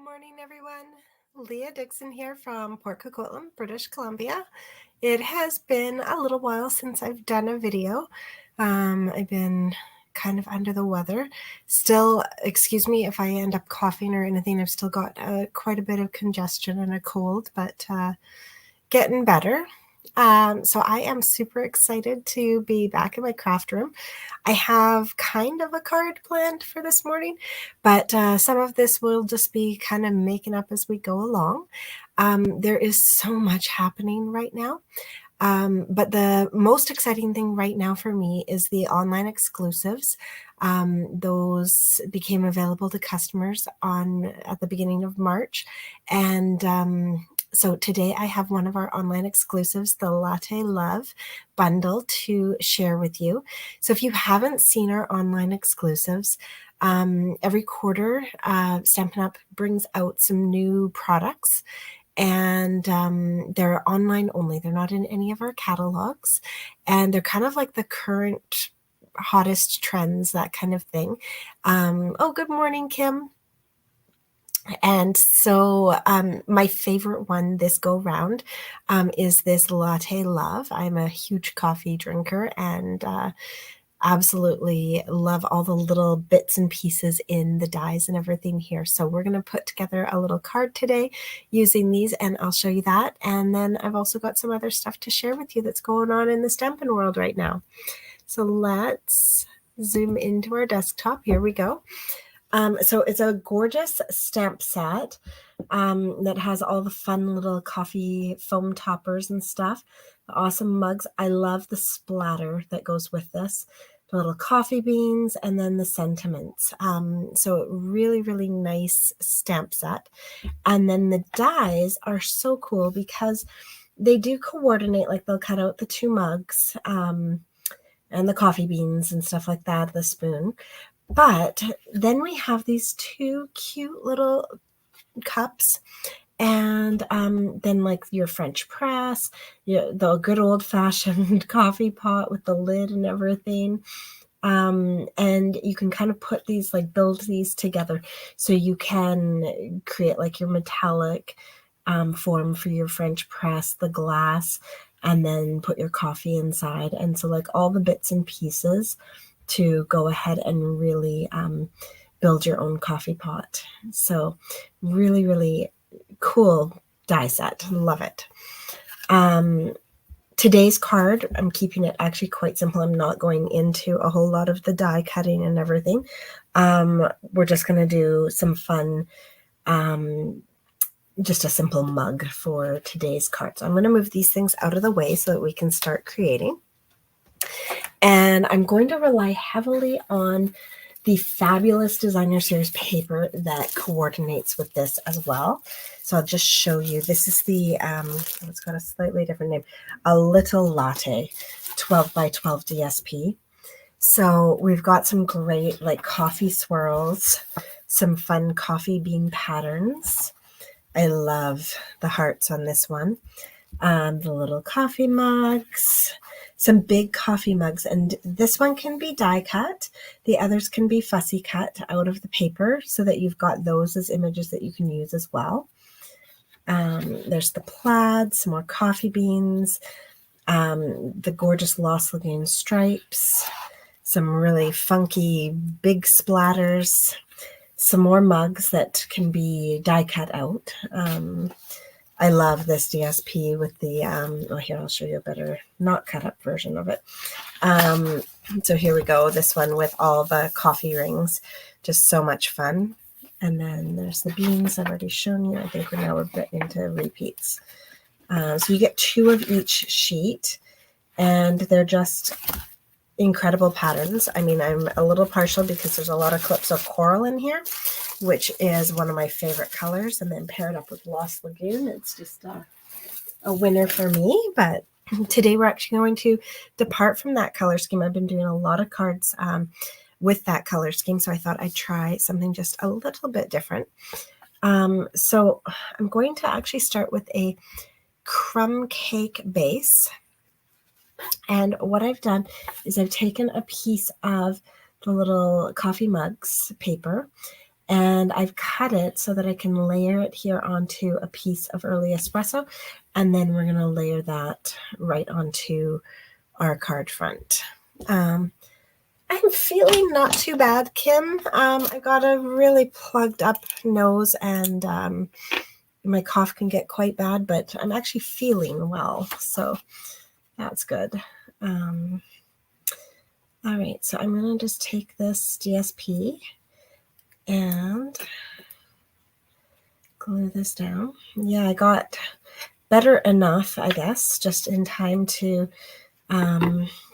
Morning, everyone. Leah Dixon here from Port Coquitlam, British Columbia. It has been a little while since I've done a video. I've been kind of under the weather. Still, excuse me if I end up coughing or anything. I've still got quite a bit of congestion and a cold, but getting better. So I am super excited to be back in my craft room. I have kind of a card planned for this morning, but some of this will just be kind of making up as we go along. There is so much happening right now. But the most exciting thing right now for me is the online exclusives. Those became available to customers at the beginning of March, and so today I have one of our online exclusives, the Latte Love bundle, to share with you. So if you haven't seen our online exclusives, every quarter Stampin' Up brings out some new products, and they're online only. They're not in any of our catalogs, and they're kind of like the current hottest trends, that kind of thing. Oh, good morning, Kim. And so my favorite one this go round is this Latte Love. I'm a huge coffee drinker and absolutely love all the little bits and pieces in the dies and everything here. So we're going to put together a little card today using these, and I'll show you that. And then I've also got some other stuff to share with you that's going on in the Stampin' world right now. So let's zoom into our desktop. Here we go. So it's a gorgeous stamp set that has all the fun little coffee foam toppers and stuff. The awesome mugs. I love the splatter that goes with this. The little coffee beans and then the sentiments. So really, really nice stamp set. And then the dies are so cool because they do coordinate. Like they'll cut out the two mugs and the coffee beans and stuff like that, the spoon. But then we have these two cute little cups, and then like your French press, the good old-fashioned coffee pot with the lid and everything. And you can kind of put these, like build these together so you can create like your metallic form for your French press, the glass, and then put your coffee inside. And so like all the bits and pieces to go ahead and really build your own coffee pot. So really, really cool die set. Love it. Today's card, I'm keeping it actually quite simple. I'm not going into a whole lot of the die cutting and everything. We're just going to do some fun, just a simple mug for today's card. So I'm going to move these things out of the way so that we can start creating. And I'm going to rely heavily on the fabulous Designer Series paper that coordinates with this as well. So I'll just show you. This is the, it's got a slightly different name, a Little Latte 12 by 12 DSP. So we've got some great like coffee swirls, some fun coffee bean patterns. I love the hearts on this one. The little coffee mugs, some big coffee mugs, and this one can be die cut. The others can be fussy cut out of the paper so that you've got those as images that you can use as well. There's the plaid, some more coffee beans, the gorgeous Lost Lagoon stripes, some really funky big splatters, some more mugs that can be die cut out. I love this DSP with the, here, I'll show you a better not cut up version of it. So here we go, this one with all the coffee rings, just so much fun. And then there's the beans I've already shown you. I think we're now a bit into repeats. So you get two of each sheet, and they're just incredible patterns. I mean, I'm a little partial because there's a lot of clips of coral in here, which is one of my favorite colors, and then paired up with Lost Lagoon, it's just a winner for me. But today we're actually going to depart from that color scheme. I've been doing a lot of cards with that color scheme, so I thought I'd try something just a little bit different. So I'm going to actually start with a crumb cake base. And what I've done is I've taken a piece of the little coffee mugs paper, And I've cut it so that I can layer it here onto a piece of early espresso, and then we're going to layer that right onto our card front. I'm feeling not too bad, Kim. I got a really plugged up nose, and my cough can get quite bad, but I'm actually feeling well, so that's good. All right, so I'm going to just take this DSP and glue this down. Yeah, I got better enough, I guess, just in time to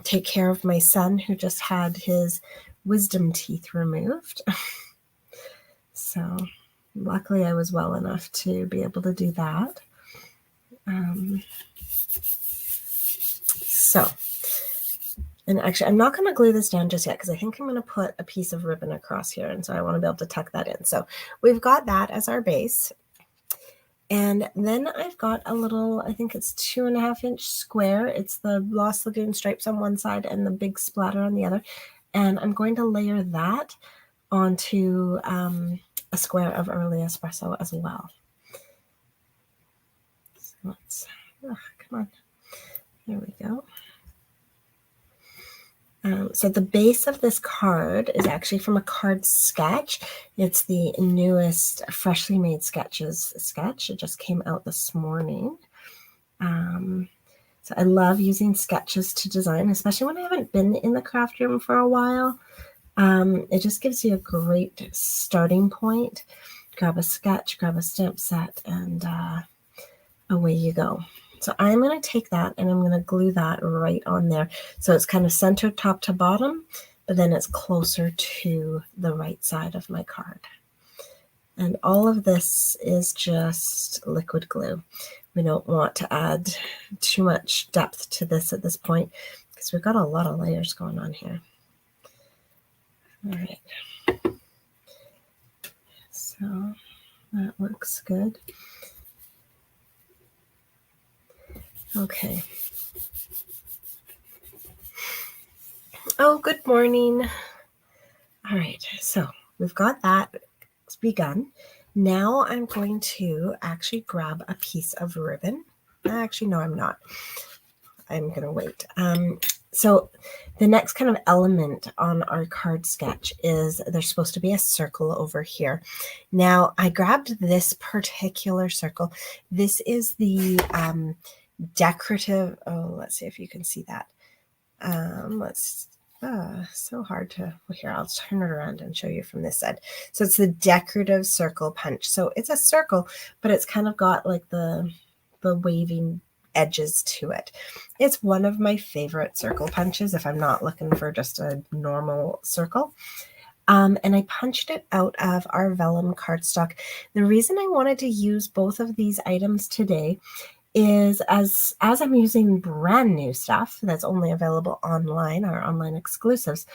take care of my son who just had his wisdom teeth removed. So luckily I was well enough to be able to do that. And actually I'm not going to glue this down just yet because I think I'm going to put a piece of ribbon across here, and so I want to be able to tuck that in. So we've got that as our base. And then I've got a little, I think it's 2.5-inch square. It's the Lost Lagoon stripes on one side and the big splatter on the other. And I'm going to layer that onto a square of early espresso as well. So let's, come on, there we go. So the base of this card is actually from a card sketch. It's the newest Freshly Made Sketches sketch. It just came out this morning. So I love using sketches to design, especially when I haven't been in the craft room for a while. It just gives you a great starting point. Grab a sketch, grab a stamp set, and away you go. So I'm going to take that and I'm going to glue that right on there. So it's kind of centered top to bottom, but then it's closer to the right side of my card. And all of this is just liquid glue. We don't want to add too much depth to this at this point because we've got a lot of layers going on here. All right. So that looks good. Okay. Oh, good morning. All right, so we've got that begun. Now I'm going to actually grab a piece of ribbon. Actually, no, I'm not. I'm going to wait. So the next kind of element on our card sketch is there's supposed to be a circle over here. Now I grabbed this particular circle. This is the decorative, oh, let's see if you can see that. So hard to, well, here, I'll turn it around and show you from this side. So it's the decorative circle punch. So it's a circle, but it's kind of got like the waving edges to it. It's one of my favorite circle punches if I'm not looking for just a normal circle. And I punched it out of our vellum cardstock. The reason I wanted to use both of these items today is as I'm using brand new stuff that's only available online, our online exclusives,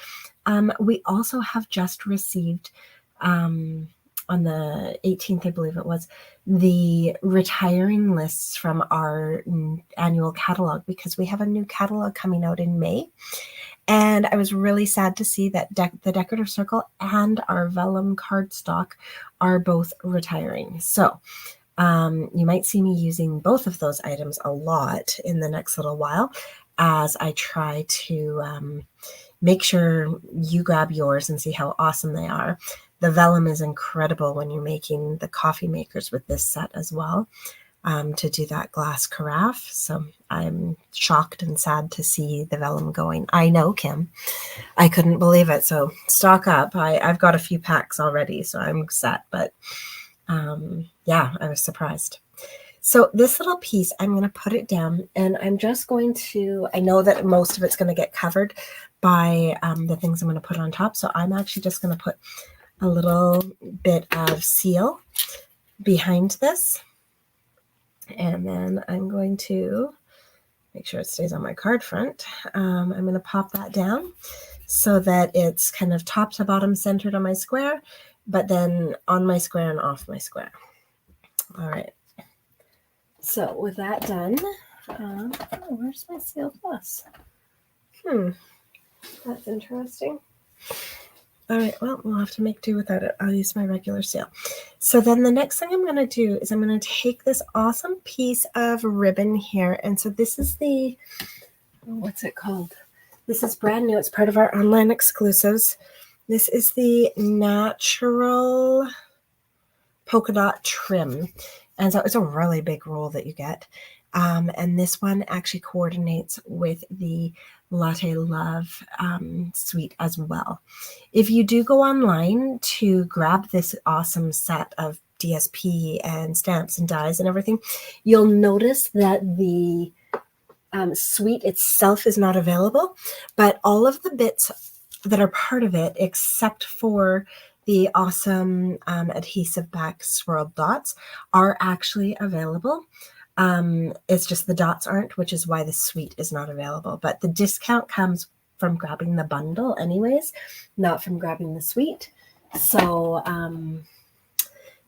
we also have just received on the 18th, I believe it was, the retiring lists from our annual catalog because we have a new catalog coming out in May. And I was really sad to see that the decorative circle and our vellum cardstock are both retiring. So you might see me using both of those items a lot in the next little while as I try to make sure you grab yours and see how awesome they are. The vellum is incredible when you're making the coffee makers with this set as well, to do that glass carafe. So I'm shocked and sad to see the vellum going. I know, Kim. I couldn't believe it. So stock up. I've got a few packs already, so I'm set, but yeah, I was surprised. So this little piece, I'm going to put it down and I'm just going to, I know that most of it's going to get covered by the things I'm going to put on top. So I'm actually just going to put a little bit of seal behind this. And then I'm going to make sure it stays on my card front. I'm going to pop that down so that it's kind of top to bottom centered on my square, but then on my square and off my square. All right. So with that done, oh, where's my sealed plus? That's interesting. All right, well, we'll have to make do without it. I'll use my regular seal. So then the next thing I'm going to do is I'm going to take this awesome piece of ribbon here. And so this is the, what's it called? This is brand new. It's part of our online exclusives. This is the natural polka dot trim. And so it's a really big roll that you get. And this one actually coordinates with the Latte Love suite as well. If you do go online to grab this awesome set of DSP and stamps and dies and everything, you'll notice that the suite itself is not available, but all of the bits that are part of it, except for the awesome adhesive back swirled dots, are actually available. It's just the dots aren't, which is why the suite is not available. But the discount comes from grabbing the bundle anyways, not from grabbing the suite. So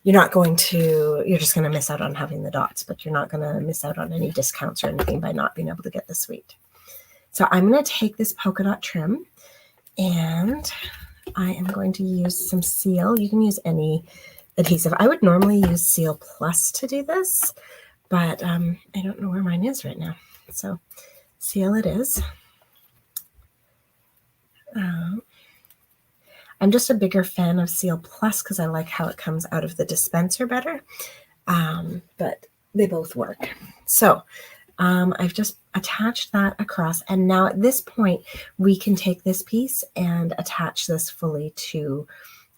you're just going to miss out on having the dots, but you're not going to miss out on any discounts or anything by not being able to get the suite. So I'm going to take this polka dot trim and I am going to use some seal. You can use any adhesive. I would normally use Seal Plus to do this, but I don't know where mine is right now. So seal it is. I'm just a bigger fan of Seal Plus because I like how it comes out of the dispenser better, but they both work. So I've just attached that across, and now at this point we can take this piece and attach this fully to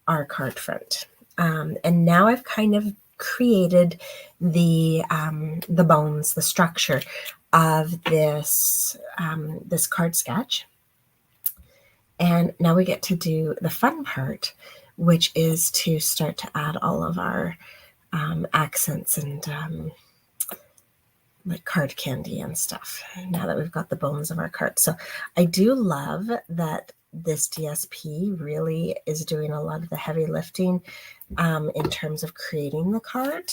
our card front. And now I've kind of created the bones, the structure of this this card sketch. And now we get to do the fun part, which is to start to add all of our accents and like card candy and stuff, now that we've got the bones of our cards. So I do love that this DSP really is doing a lot of the heavy lifting in terms of creating the card.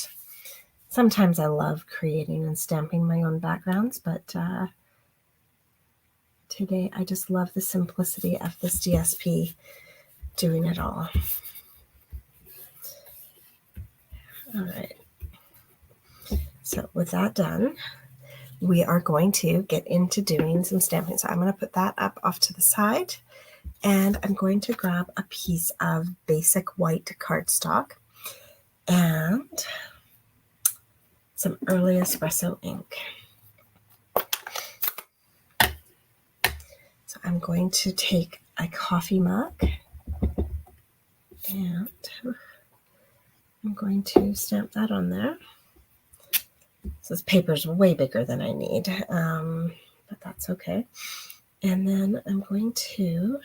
Sometimes I love creating and stamping my own backgrounds, but today I just love the simplicity of this DSP doing it all. All right. So with that done, we are going to get into doing some stamping. So I'm going to put that up off to the side, and I'm going to grab a piece of basic white cardstock and some early espresso ink. So I'm going to take a coffee mug and I'm going to stamp that on there. So this paper is way bigger than I need, but that's okay. And then I'm going to,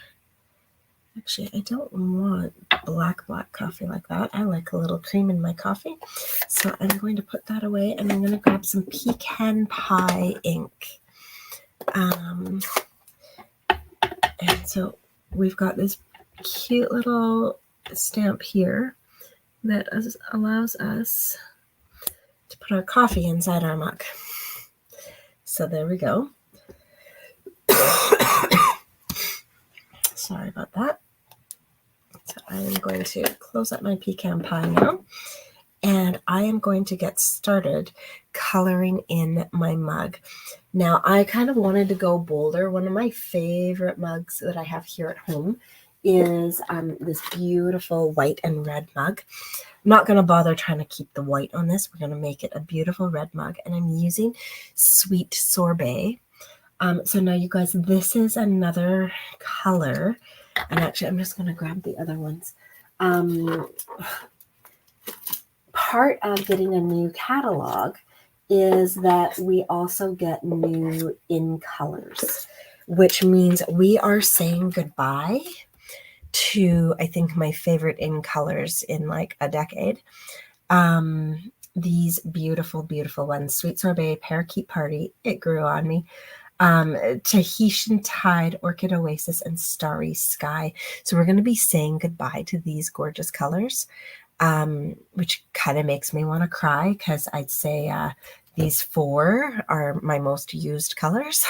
actually, I don't want black coffee like that. I like a little cream in my coffee. So I'm going to put that away, and I'm going to grab some pecan pie ink. And so we've got this cute little stamp here that allows us to put our coffee inside our mug. So there we go. Sorry about that. So I am going to close up my pecan pie now, and I am going to get started coloring in my mug. Now, I kind of wanted to go bolder. One of my favorite mugs that I have here at home is this beautiful white and red mug. I'm not going to bother trying to keep the white on this. We're going to make it a beautiful red mug, and I'm using Sweet Sorbet. So now, you guys, this is another color, and actually I'm just going to grab the other ones. Part of getting a new catalog is that we also get new in colors, which means we are saying goodbye to, I think, my favorite in colors in like a decade. These beautiful, beautiful ones: Sweet Sorbet, Parakeet Party, It Grew on Me, Tahitian Tide, Orchid Oasis, and Starry Sky. So we're going to be saying goodbye to these gorgeous colors, which kind of makes me want to cry, because I'd say these four are my most used colors.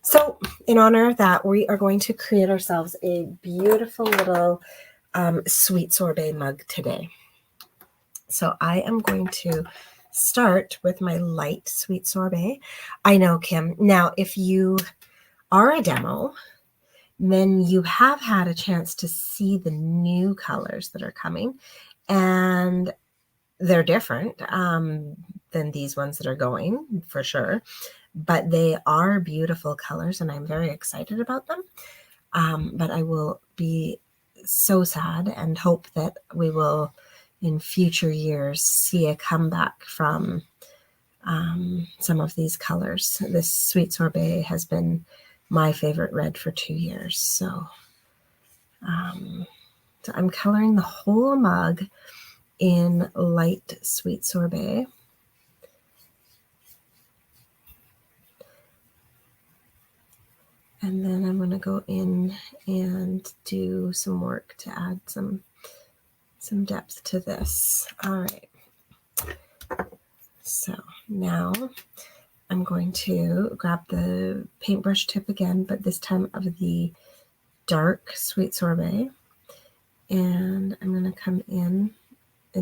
So in honor of that, we are going to create ourselves a beautiful little sweet sorbet mug today. So I am going to start with my light sweet sorbet. I know, Kim. Now, if you are a demo, then you have had a chance to see the new colors that are coming, and they're different than these ones that are going, for sure. But they are beautiful colors, and I'm very excited about them. But I will be so sad and hope that we will, in future years, see a comeback from some of these colors. This sweet sorbet has been my favorite red for 2 years. So I'm coloring the whole mug in light sweet sorbet. And then I'm going to go in and do some work to add some depth to this. All right. So now I'm going to grab the paintbrush tip again, but this time of the dark sweet sorbet. And I'm going to come in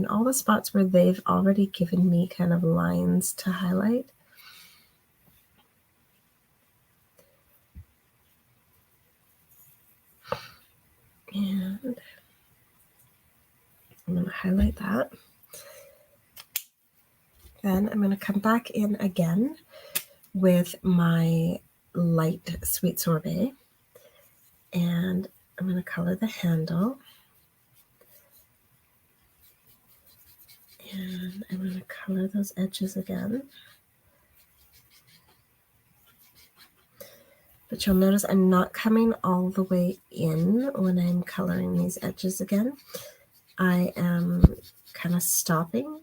all the spots where they've already given me kind of lines to highlight. And I'm going to highlight that. Then I'm going to come back in again with my light sweet sorbet. And I'm going to color the handle. And I'm going to color those edges again. But you'll notice I'm not coming all the way in when I'm coloring these edges again. I am kind of stopping,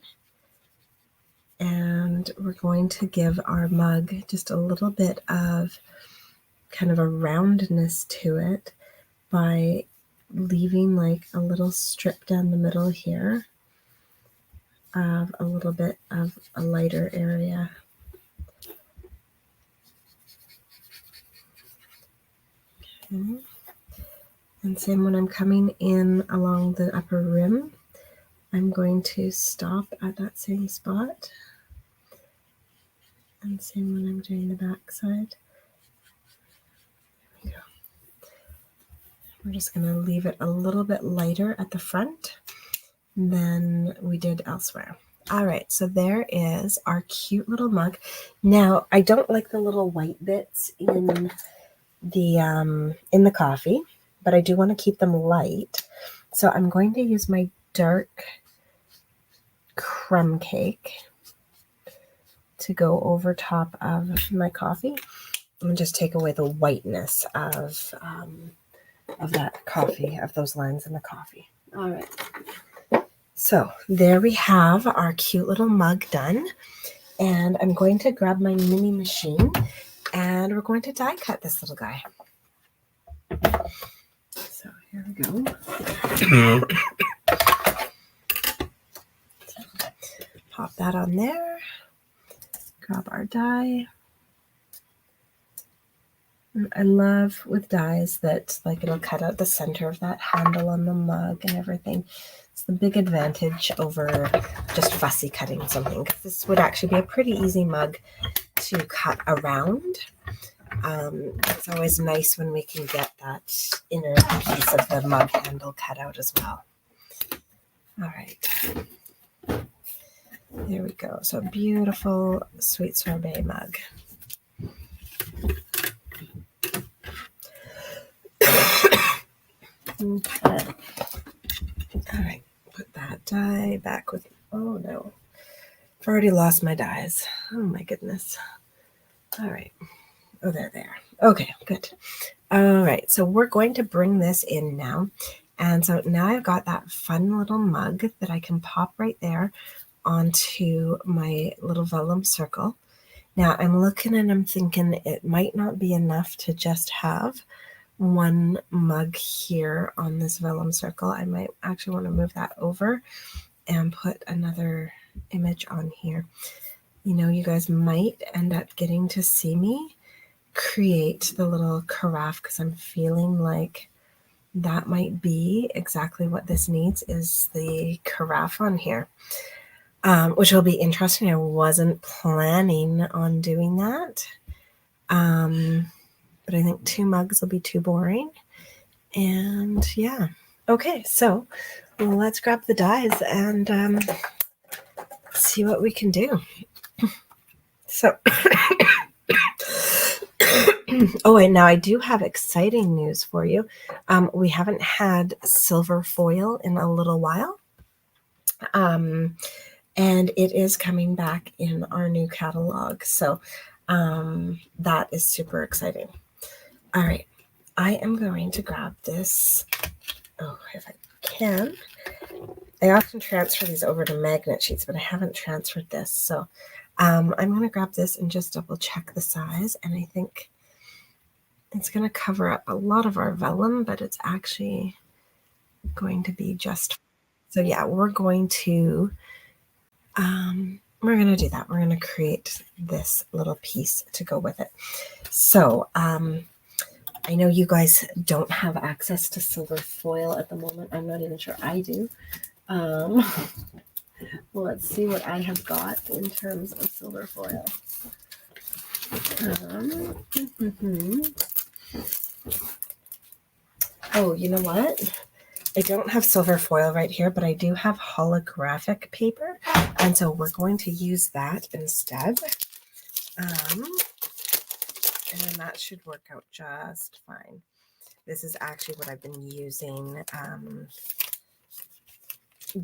and we're going to give our mug just a little bit of kind of a roundness to it by leaving like a little strip down the middle here of a little bit of a lighter area. Okay. And same when I'm coming in along the upper rim, I'm going to stop at that same spot. And same when I'm doing the back side. There we go. We're just going to leave it a little bit lighter at the front than we did elsewhere. All right, so there is our cute little mug. Now, I don't like the little white bits in the coffee, but I do want to keep them light. So I'm going to use my dark crumb cake to go over top of my coffee and just take away the whiteness of that coffee, of those lines in the coffee. All right. So there we have our cute little mug done. And I'm going to grab my mini machine and we're going to die cut this little guy. So here we go. So, pop that on there. Grab our die. I love with dies that like it'll cut out the center of that handle on the mug and everything. It's the big advantage over just fussy cutting something, because this would actually be a pretty easy mug to cut around. It's always nice when we can get that inner piece of the mug handle cut out as well. All right. There we go. So beautiful sweet sorbet mug. Okay. All right, put that die back with, oh no, I've already lost my dies. Oh my goodness. All right. Oh, there they are. Okay, good. All right, so we're going to bring this in now. And so now I've got that fun little mug that I can pop right there onto my little vellum circle. Now I'm looking and I'm thinking it might not be enough to just have one mug here on this vellum circle. I might actually want to move that over and put another image on here. You know, you guys might end up getting to see me create the little carafe because I'm feeling like that might be exactly what this needs, is the carafe on here, which will be interesting. I wasn't planning on doing that, but I think 2 mugs will be too boring. And yeah, okay, so let's grab the dies and see what we can do. So oh, and now I do have exciting news for you. We haven't had silver foil in a little while. And it is coming back in our new catalog. So that is super exciting. All right, I am going to grab this. Oh, if I can. I often transfer these over to magnet sheets, but I haven't transferred this. So I'm going to grab this and just double check the size. And I think it's going to cover up a lot of our vellum, but it's actually going to be just. So yeah, we're going to do that. We're going to create this little piece to go with it. So I know you guys don't have access to silver foil at the moment. I'm not even sure I do. Well, let's see what I have got in terms of silver foil. Oh, you know what? I don't have silver foil right here, but I do have holographic paper, and so we're going to use that instead. And then that should work out just fine. This is actually what I've been using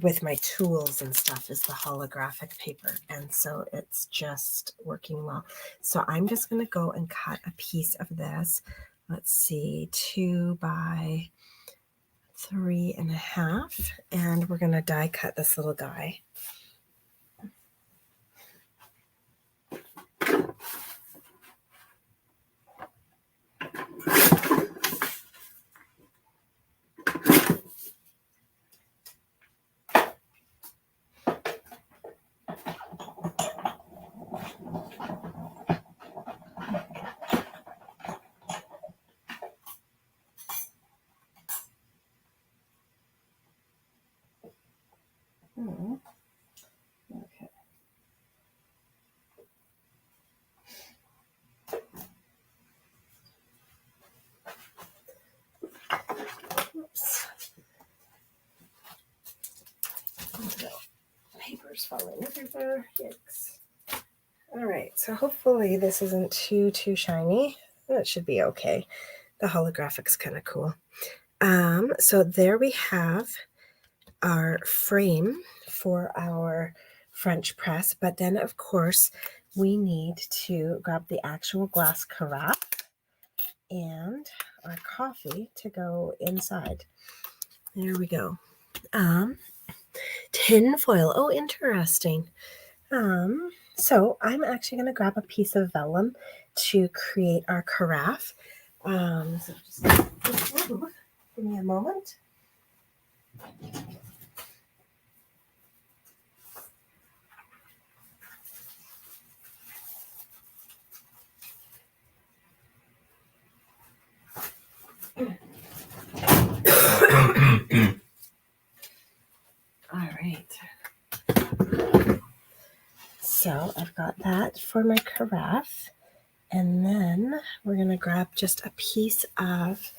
with my tools and stuff, is the holographic paper, and so it's just working well. So I'm just going to go and cut a piece of this. Let's see, 2 by 3.5, and we're going to die cut this little guy. Okay. Oops. Paper's falling everywhere. Yikes. All right, so hopefully this isn't too shiny. It should be okay. The holographic's kind of cool. So there we have our frame for our French press, but then of course we need to grab the actual glass carafe and our coffee to go inside. There we go. Tin foil. Oh, interesting. So I'm actually going to grab a piece of vellum to create our carafe. So just give me a moment. All right. So I've got that for my carafe. And then we're going to grab just a piece of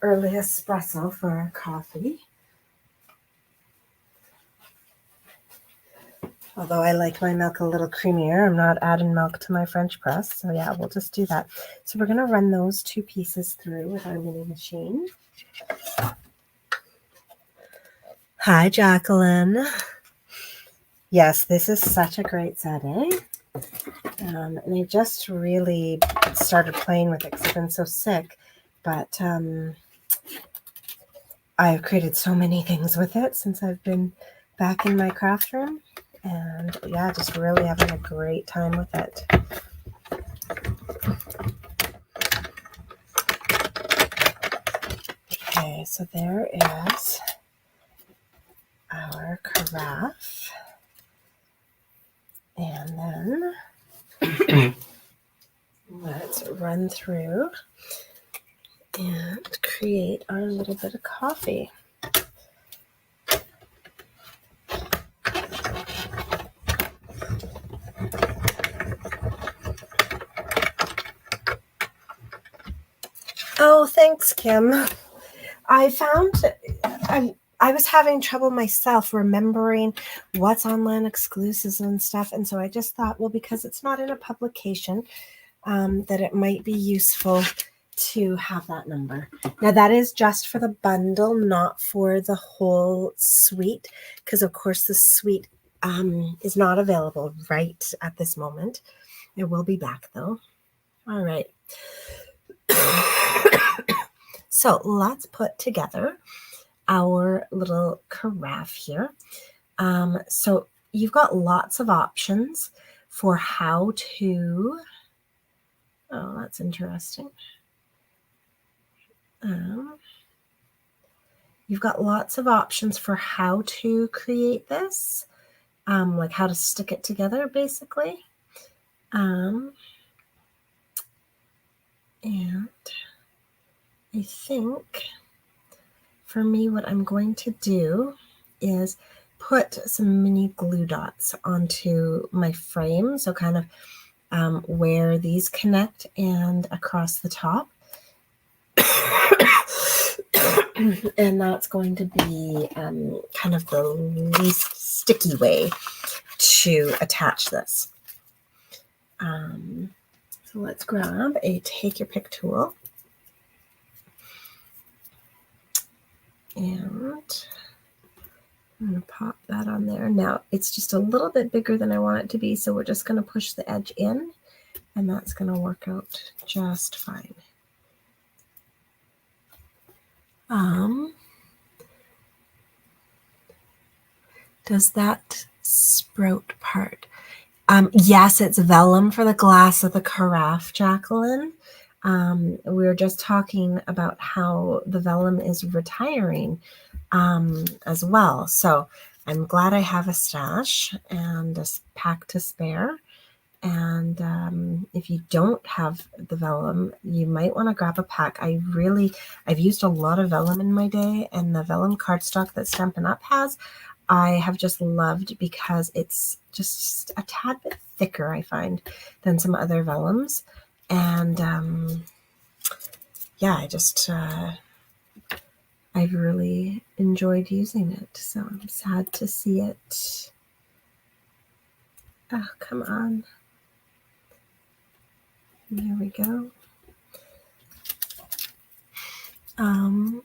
early espresso for our coffee. Although I like my milk a little creamier, I'm not adding milk to my French press. So yeah, we'll just do that. So we're going to run those 2 pieces through with our mini machine. Hi, Jacqueline. Yes, this is such a great setting. And I just really started playing with it because I've been so sick. But I've created so many things with it since I've been back in my craft room. And yeah, just really having a great time with it. Okay, so there is our carafe. And then Let's run through and create our little bit of coffee. Oh, thanks, Kim. I found I was having trouble myself remembering what's online exclusives and stuff, and so I just thought, well, because it's not in a publication, that it might be useful to have that number. Now, that is just for the bundle, not for the whole suite, because of course the suite is not available right at this moment. It will be back though. All right. So let's put together our little carafe here. So you've got lots of options for how to, oh, that's interesting. You've got lots of options for how to create this, like how to stick it together, basically. And I think for me, what I'm going to do is put some mini glue dots onto my frame, so kind of where these connect and across the top. And that's going to be kind of the least sticky way to attach this. So let's grab a take your pick tool. And I'm going to pop that on there. Now, it's just a little bit bigger than I want it to be, so we're just going to push the edge in, and that's going to work out just fine. Does that sprout part? Yes, it's vellum for the glass of the carafe, Jacqueline. We were just talking about how the vellum is retiring as well. So I'm glad I have a stash and a pack to spare. And if you don't have the vellum, you might want to grab a pack. I've used a lot of vellum in my day, and the vellum cardstock that Stampin' Up has, I have just loved because it's just a tad bit thicker, I find, than some other vellums. And yeah, I've really enjoyed using it. So I'm sad to see it. Oh, come on. There we go. I'm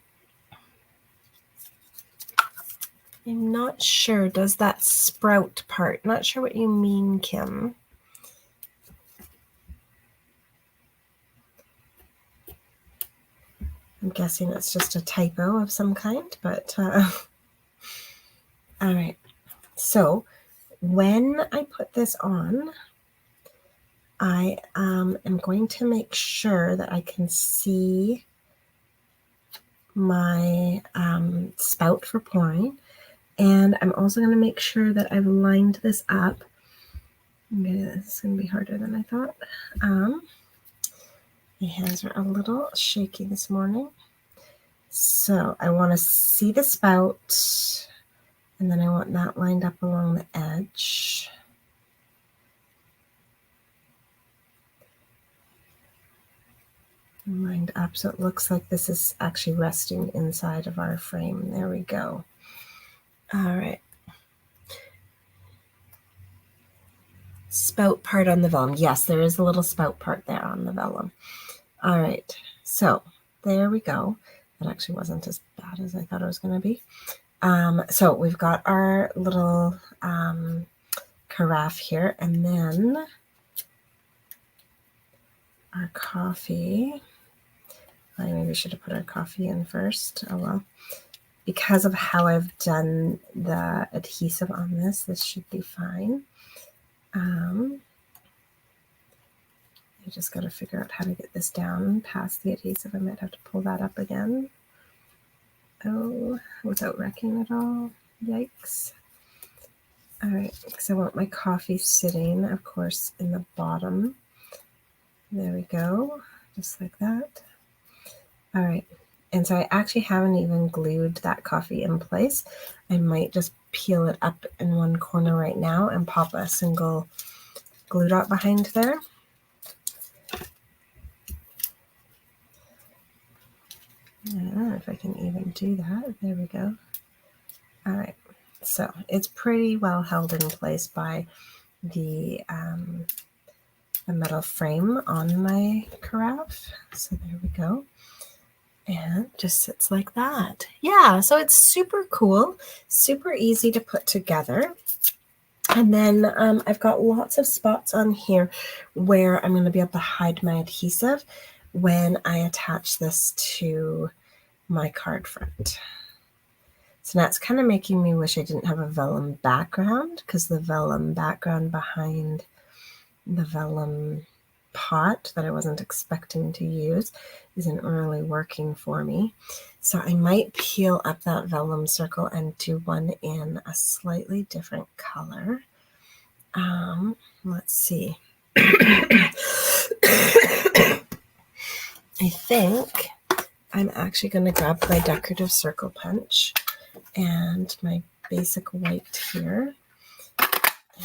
not sure. Does that sprout part? Not sure what you mean, Kim. I'm guessing it's just a typo of some kind, but all right. So when I put this on, I am going to make sure that I can see my spout for pouring. And I'm also going to make sure that I've lined this up. This is going to be harder than I thought. My hands are a little shaky this morning. So I want to see the spout, and then I want that lined up along the edge. Lined up so it looks like this is actually resting inside of our frame. There we go. All right. Spout part on the vellum. Yes, there is a little spout part there on the vellum. All right. So there we go. That actually wasn't as bad as I thought it was going to be. So we've got our little carafe here, and then our coffee. I maybe should have put our coffee in first. Oh well. Because of how I've done the adhesive on this should be fine. I just got to figure out how to get this down past the adhesive. I might have to pull that up again. Oh, without wrecking it all. Yikes. All right, because I want my coffee sitting, of course, in the bottom There we go, just like that. All right, and so I actually haven't even glued that coffee in place. I might just peel it up in one corner right now and pop a single glue dot behind there. I don't know if I can even do that. There we go. All right, so it's pretty well held in place by the metal frame on my carafe. So there we go. And just sits like that. Yeah, so it's super cool, super easy to put together. And then I've got lots of spots on here where I'm going to be able to hide my adhesive when I attach this to my card front. So that's kind of making me wish I didn't have a vellum background, because the vellum background behind the vellum pot that I wasn't expecting to use isn't really working for me. So I might peel up that vellum circle and do one in a slightly different color. Let's see. I think I'm actually going to grab my decorative circle punch and my basic white here.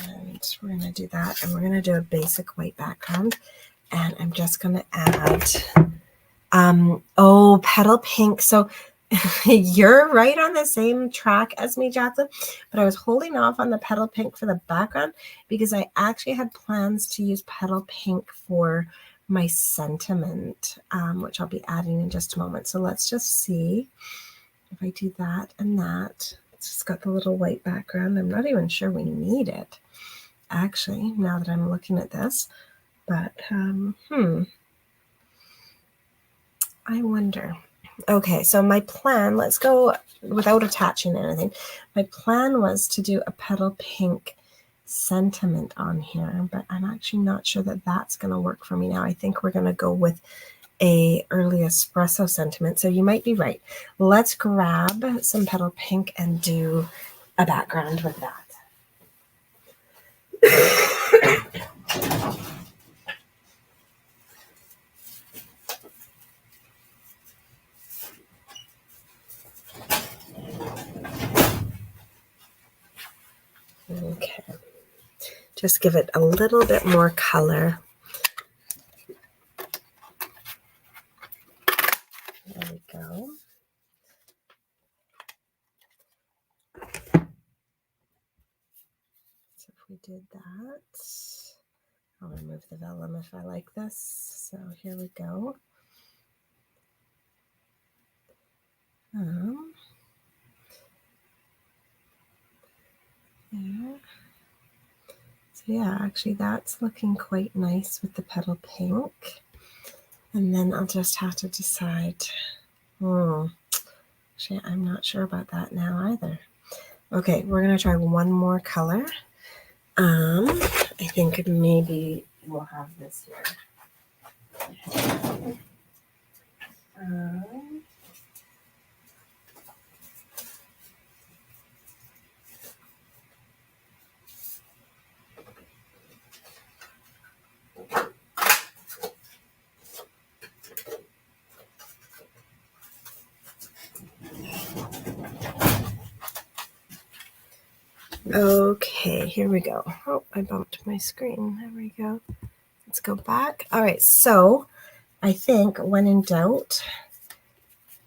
And we're going to do that. And we're going to do a basic white background. And I'm just going to add, petal pink. So you're right on the same track as me, Jacqueline, but I was holding off on the petal pink for the background because I actually had plans to use petal pink for my sentiment, which I'll be adding in just a moment. So let's just see if I do that and that. It's just got the little white background. I'm not even sure we need it, actually, now that I'm looking at this. But, I wonder. Okay, so my plan, let's go without attaching anything. My plan was to do a petal pink sentiment on here, but I'm actually not sure that that's going to work for me now. I think we're going to go with a early espresso sentiment. So you might be right. Let's grab some petal pink and do a background with that. Okay, just give it a little bit more color. There we go. So if we did that, I'll remove the vellum if I like this. So here we go. Yeah. So yeah, actually that's looking quite nice with the petal pink. And then I'll just have to decide. Actually, I'm not sure about that now either. Okay, we're going to try one more color. I think maybe we'll have this here. Okay, here we go. Oh, I bumped my screen. There we go. Let's go back. All right, so I think when in doubt,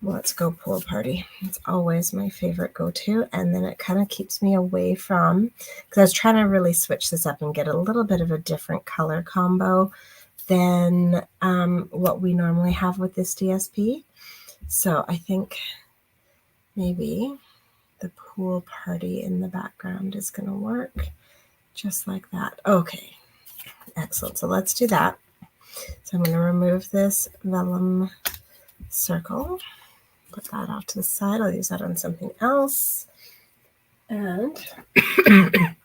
let's go pool party. It's always my favorite go-to, and then it kind of keeps me away from, because I was trying to really switch this up and get a little bit of a different color combo than what we normally have with this DSP. So I think maybe the pool party in the background is going to work just like that. Okay, excellent. So let's do that. So I'm going to remove this vellum circle, put that off to the side. I'll use that on something else. And I'm going to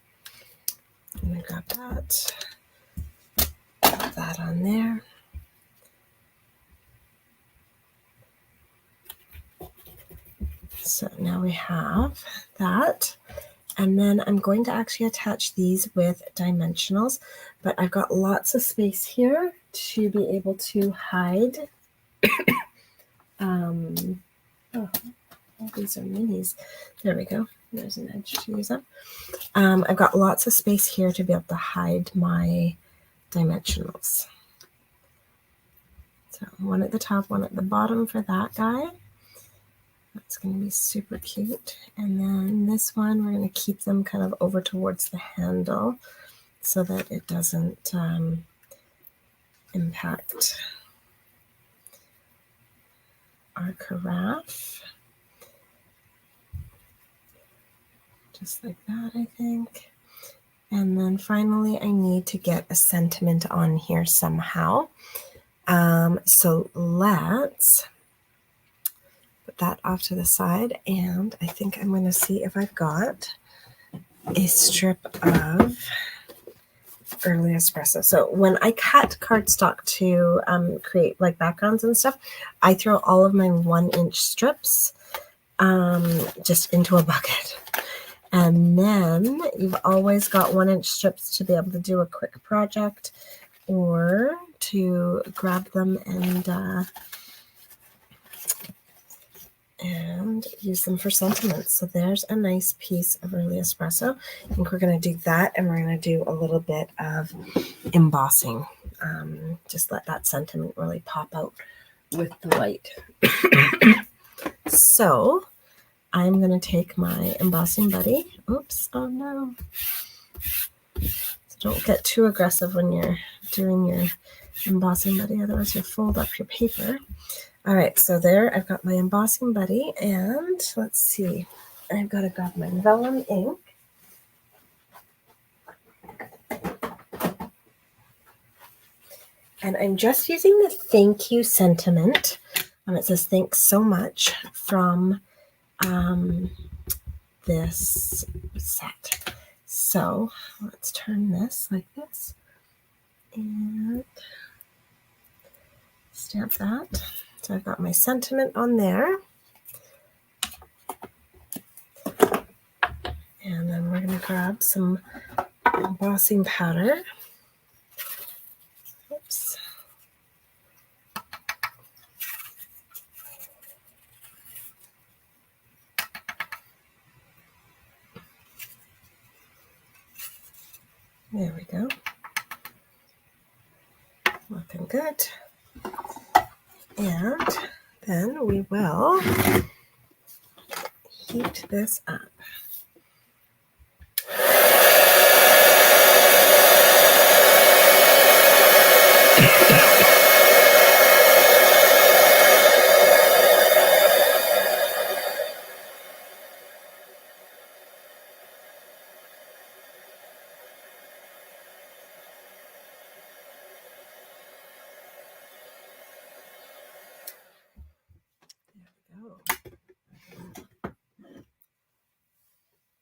grab that, put that on there. So now we have that. And then I'm going to actually attach these with dimensionals, but I've got lots of space here. to be able to hide. Oh, all these are minis. There we go. There's an edge to use up. I've got lots of space here to be able to hide my dimensionals. So one at the top, one at the bottom for that guy. That's going to be super cute. And then this one, we're going to keep them kind of over towards the handle so that it doesn't impact our carafe. Just like that, I think. And then finally, I need to get a sentiment on here somehow. So let's put that off to the side, and I think I'm going to see if I've got a strip of early espresso. So when I cut cardstock to create like backgrounds and stuff, I throw all of my 1-inch strips just into a bucket. And then you've always got 1-inch strips to be able to do a quick project or to grab them and use them for sentiments. So there's a nice piece of early espresso. I think we're going to do that, and we're going to do a little bit of embossing. Just let that sentiment really pop out with the white. So I'm going to take my embossing buddy. Oops, oh no. So don't get too aggressive when you're doing your embossing buddy, otherwise you'll fold up your paper. All right, so there I've got my embossing buddy, and let's see. I've got to grab my vellum ink. And I'm just using the thank you sentiment. It says thanks so much from this set. So let's turn this like this and stamp that. So I've got my sentiment on there. And then we're going to grab some embossing powder. Oops. There we go. Looking good. And then we will heat this up.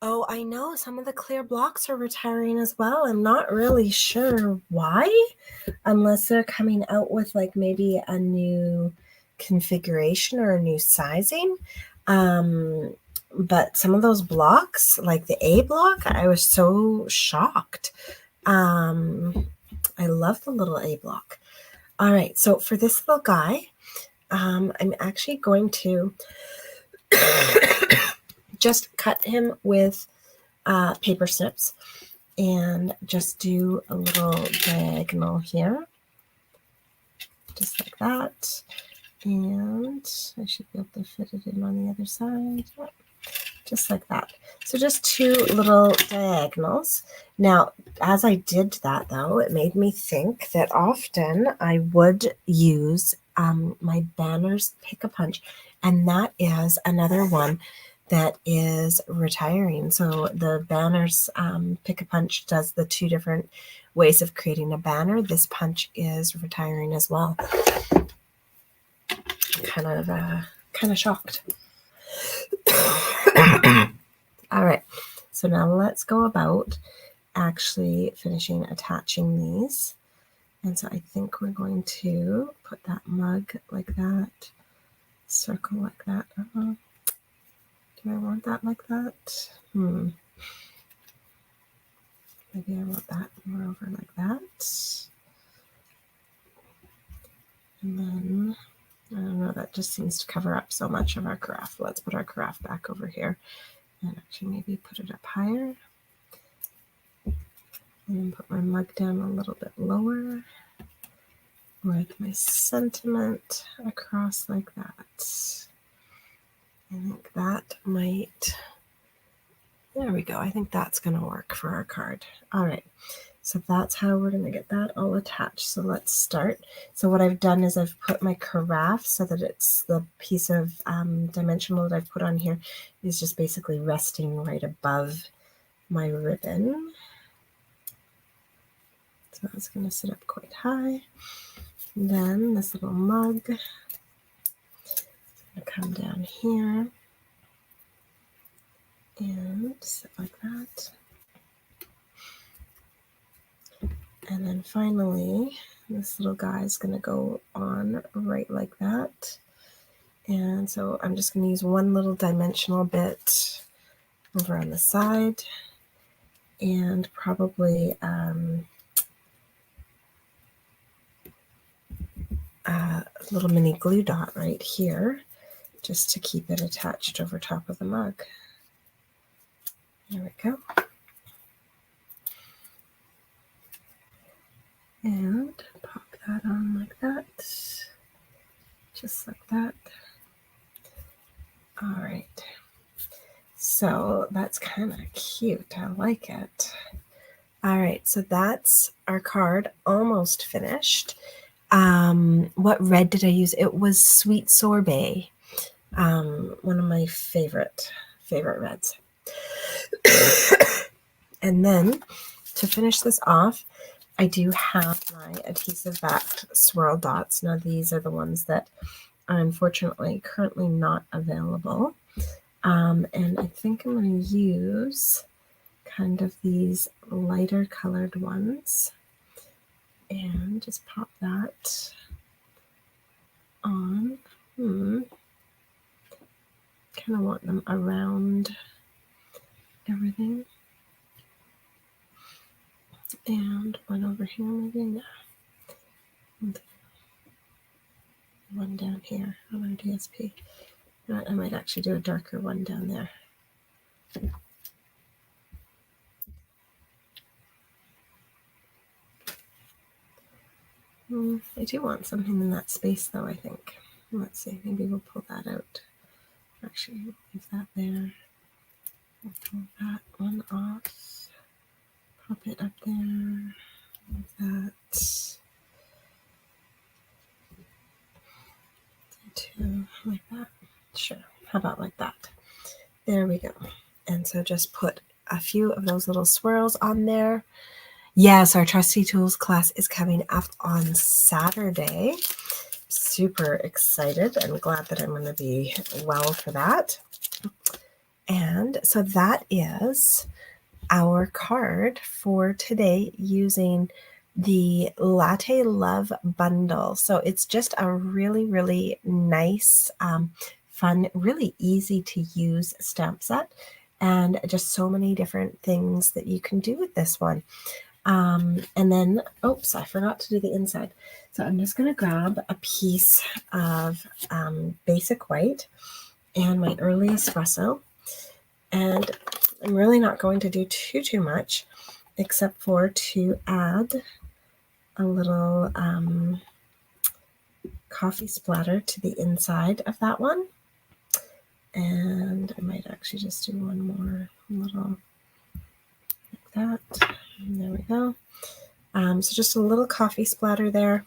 Oh, I know some of the clear blocks are retiring as well. I'm not really sure why, unless they're coming out with like maybe a new configuration or a new sizing. But some of those blocks, like the A block, I was so shocked. I love the little A block. All right, so for this little guy, I'm actually going to just cut him with paper snips and just do a little diagonal here, just like that. And I should be able to fit it in on the other side, just like that. So just 2 little diagonals. Now, as I did that though, it made me think that often I would use my banners Pick-a-Punch, and that is another one that is retiring. So the banners Pick-a-Punch does the 2 different ways of creating a banner. This punch is retiring as well. Kind of shocked. All right, so now let's go about actually finishing attaching these. And so I think we're going to put that mug like that, circle like that. Do I want that like that? Maybe I want that more over like that. just seems to cover up so much of our carafe. Let's put our carafe back over here and actually maybe put it up higher. And then put my mug down a little bit lower with my sentiment across like that. I think that might, there we go. I think that's going to work for our card. All right. So that's how we're going to get that all attached. So let's start. So what I've done is I've put my carafe so that it's the piece of dimensional that I've put on here is just basically resting right above my ribbon. So that's going to sit up quite high. And then this little mug is going to come down here and sit like that. And then finally, this little guy is going to go on right like that. And so I'm just going to use one little dimensional bit over on the side and probably a little mini glue dot right here just to keep it attached over top of the mug. There we go. And pop that on like that, just like that. All right, so that's kind of cute. I like it. All right, so that's our card almost finished. What red did I use? It was Sweet Sorbet, one of my favorite reds. And then to finish this off, I do have my adhesive backed swirl dots. Now these are the ones that are unfortunately currently not available. And I think I'm going to use kind of these lighter colored ones and just pop that on. Kind of want them around everything. And one over here, maybe. One down here on our DSP. I might actually do a darker one down there. I do want something in that space though, I think. Let's see, maybe we'll pull that out. Actually, leave that there. We'll pull that one off. Pop it up there. Like that. Two, like that. Sure. How about like that? There we go. And so just put a few of those little swirls on there. Yes, our Trusty Tools class is coming up on Saturday. Super excited and glad that I'm going to be well for that. And so that is our card for today using the Latte Love bundle. So it's just a really, really nice, fun, really easy to use stamp set, and just so many different things that you can do with this one. And then, oops, I forgot to do the inside. So I'm just going to grab a piece of basic white and my early espresso. And I'm really not going to do too much except for to add a little coffee splatter to the inside of that one. And I might actually just do one more little like that. And there we go. So just a little coffee splatter there,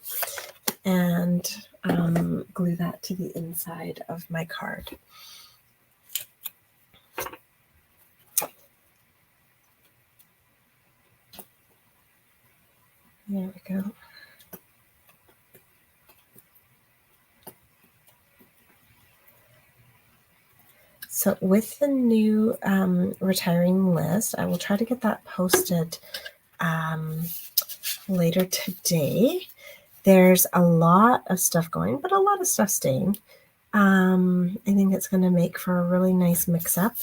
and glue that to the inside of my card. There we go. So with the new retiring list, I will try to get that posted later today. There's a lot of stuff going, but a lot of stuff staying. I think it's going to make for a really nice mix-up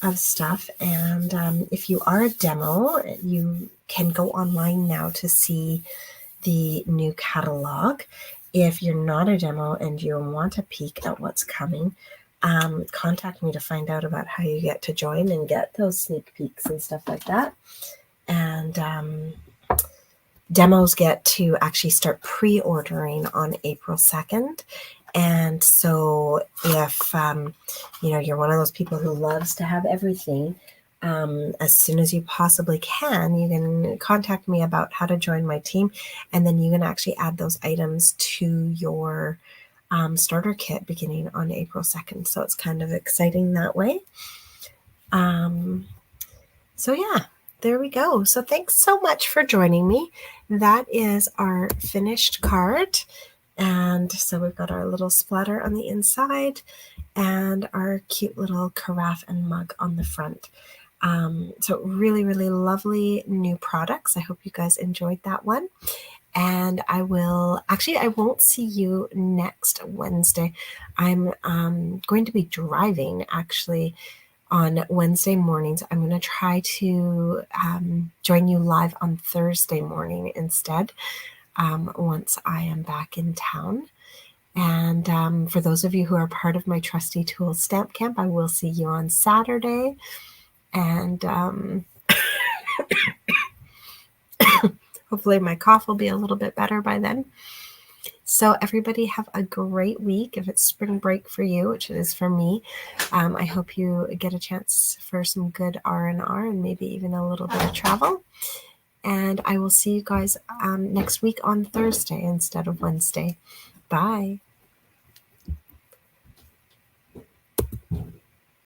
of stuff. And if you are a demo, you can go online now to see the new catalog. if you're not a demo and you want a peek at what's coming, contact me to find out about how you get to join and get those sneak peeks and stuff like that. And demos get to actually start pre-ordering on April 2nd. And so if, you're one of those people who loves to have everything, as soon as you possibly can, you can contact me about how to join my team. And then you can actually add those items to your starter kit beginning on April 2nd. So it's kind of exciting that way. So yeah, there we go. So thanks so much for joining me. That is our finished card. And so we've got our little splatter on the inside and our cute little carafe and mug on the front. So really, really lovely new products. I hope you guys enjoyed that one. And I won't see you next Wednesday. I'm going to be driving actually on Wednesday mornings. I'm going to try to join you live on Thursday morning instead, once I am back in town. And for those of you who are part of my Trusty Tools Stamp Camp, I will see you on Saturday. And hopefully my cough will be a little bit better by then. So everybody have a great week. If it's spring break for you, which it is for me, I hope you get a chance for some good R&R and maybe even a little bit of travel. And I will see you guys next week on Thursday instead of Wednesday. Bye.